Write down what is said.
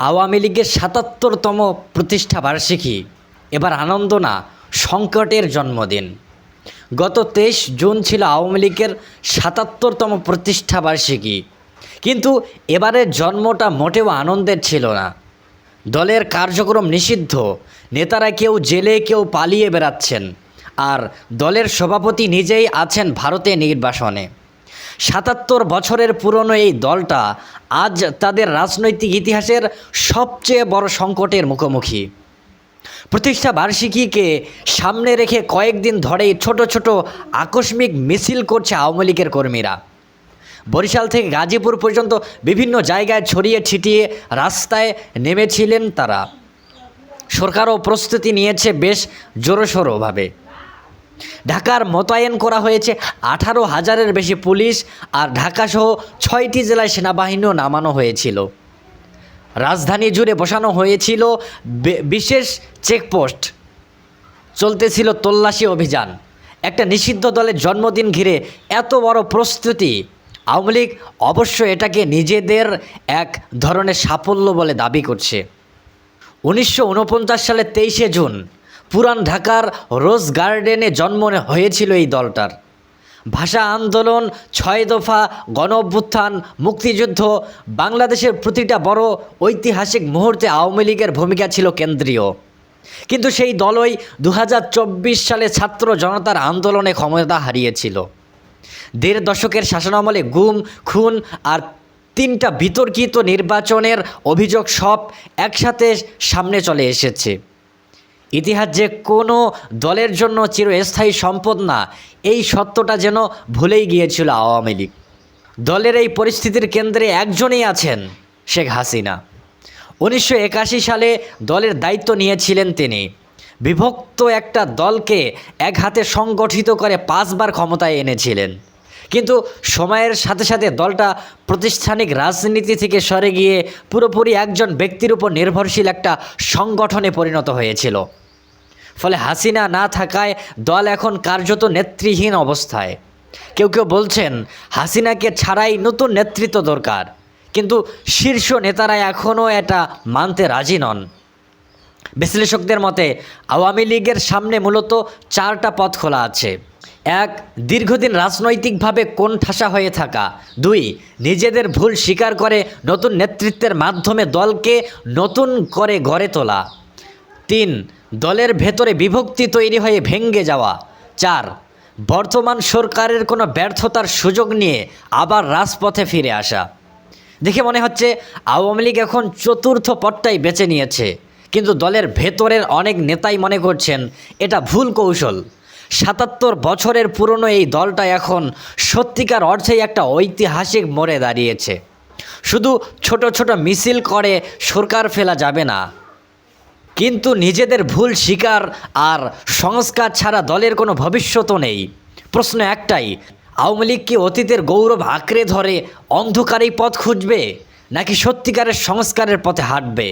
আওয়ামী লীগের ৭৭তম প্রতিষ্ঠা বার্ষিকী এবার আনন্দ না, সংকটের জন্মদিন। গত ২৩ জুন ছিল আওয়ামী লীগের ৭৭তম প্রতিষ্ঠা বার্ষিকী, কিন্তু এবারের জন্মটা মোটেও আনন্দের ছিল না। দলের কার্যক্রম নিষিদ্ধ, নেতারা কেউ জেলে, কেউ পালিয়ে বেড়াচ্ছেন, আর দলের সভাপতি নিজেই আছেন ভারতে নির্বাসনে। ৭৭ বছরের পুরনো এই দলটা আজ তাদের রাজনৈতিক ইতিহাসের সবচেয়ে বড় সংকটের মুখোমুখি। প্রতিষ্ঠা বার্ষিকীকে সামনে রেখে কয়েকদিন ধরেই ছোট ছোট আকস্মিক মিছিল করছে আওয়ামী লীগের কর্মীরা। বরিশাল থেকে গাজীপুর পর্যন্ত বিভিন্ন জায়গায় ছড়িয়ে ছিটিয়ে রাস্তায় নেমেছিলেন তারা। সরকারও প্রস্তুতি নিয়েছে বেশ জোরসোরভাবে। ঢাকার মোতায়েন করা হয়েছে ১৮,০০০-এর বেশি পুলিশ, আর ঢাকাসহ ৬টি জেলায় সেনাবাহিনীও নামানো হয়েছিল। রাজধানী জুড়ে বসানো হয়েছিল বিশেষ চেকপোস্ট, চলতেছিল তল্লাশি অভিযান। একটা নিষিদ্ধ দলের জন্মদিন ঘিরে এত বড় প্রস্তুতি, আওয়ামী লীগ অবশ্য এটাকে নিজেদের এক ধরনের সাফল্য বলে দাবি করছে। ১৯৪৯ সালে ২৩শে জুন পুরান ঢাকার রোজ গার্ডেনে জন্ম হয়েছিল এই দলটার। ভাষা আন্দোলন, ৬ দফা, গণ অভ্যুত্থান, মুক্তিযুদ্ধ, বাংলাদেশের প্রতিটা বড় ঐতিহাসিক মুহূর্তে আওয়ামী লীগের ভূমিকা ছিল কেন্দ্রীয়। কিন্তু সেই দলই ২০২৪ সালে ছাত্র জনতার আন্দোলনে ক্ষমতা হারিয়েছিল। ১.৫ দশকের শাসনামলে গুম, খুন আর ৩টা বিতর্কিত নির্বাচনের অভিযোগ সব একসাথে সামনে চলে এসেছে। ইতিহাস যে কোনো দলের জন্য চিরস্থায়ী সম্পদ না, এই সত্যটা যেন ভুলেই গিয়েছিল আওয়ামী লীগ। দলের এই পরিস্থিতির কেন্দ্রে একজনই আছেন, শেখ হাসিনা। ১৯৮১ সালে দলের দায়িত্ব নিয়েছিলেন তিনি। বিভক্ত একটা দলকে এক হাতে সংগঠিত করে ৫ বার ক্ষমতায় এনেছিলেন। কিন্তু সময়ের সাথে সাথে দলটা প্রাতিষ্ঠানিক রাজনীতি থেকে সরে গিয়ে পুরোপুরি একজন ব্যক্তির উপর নির্ভরশীল একটা সংগঠনে পরিণত হয়েছিল। ফলে হাসিনা না থাকায় দল এখন কার্যত নেতৃহীন অবস্থায়। কেউ কেউ বলছেন হাসিনাকে ছাড়াই নতুন নেতৃত্ব দরকার, কিন্তু শীর্ষ নেতারা এখনও এটা মানতে রাজি নন। বিশ্লেষকদের মতে আওয়ামী লীগের সামনে মূলত 4টা পথ খোলা আছে। ১. দীর্ঘদিন রাজনৈতিকভাবে কোণঠাসা হয়ে থাকা। ২. নিজেদের ভুল স্বীকার করে নতুন নেতৃত্বের মাধ্যমে দলকে নতুন করে গড়ে তোলা। ৩. দলের ভেতরে বিভক্তি তৈরি হয়ে ভেঙে যাওয়া। ৪. বর্তমান সরকারের কোনো ব্যর্থতার সুযোগ নিয়ে আবার রাজপথে ফিরে আসা। দেখে মনে হচ্ছে আওয়ামী লীগ এখন চতুর্থ পথটাই বেছে নিয়েছে, কিন্তু দলের ভেতরের অনেক নেতাই মনে করছেন এটা ভুল কৌশল। ৭৭ বছরের পুরনো এই দলটা এখন সত্যিকার অর্থেই একটা ঐতিহাসিক মোড়ে দাঁড়িয়েছে। শুধু ছোট ছোট মিছিল করে সরকার ফেলা যাবে না, কিন্তু নিজেদের ভুল স্বীকার আর সংস্কার ছাড়া দলের কোনো ভবিষ্যৎও নেই। প্রশ্ন একটাই, আওয়ামী লীগ কি অতীতের গৌরব আঁকড়ে ধরে অন্ধকারেই পথ খুঁজবে, নাকি সত্যিকারের সংস্কারের পথে হাঁটবে?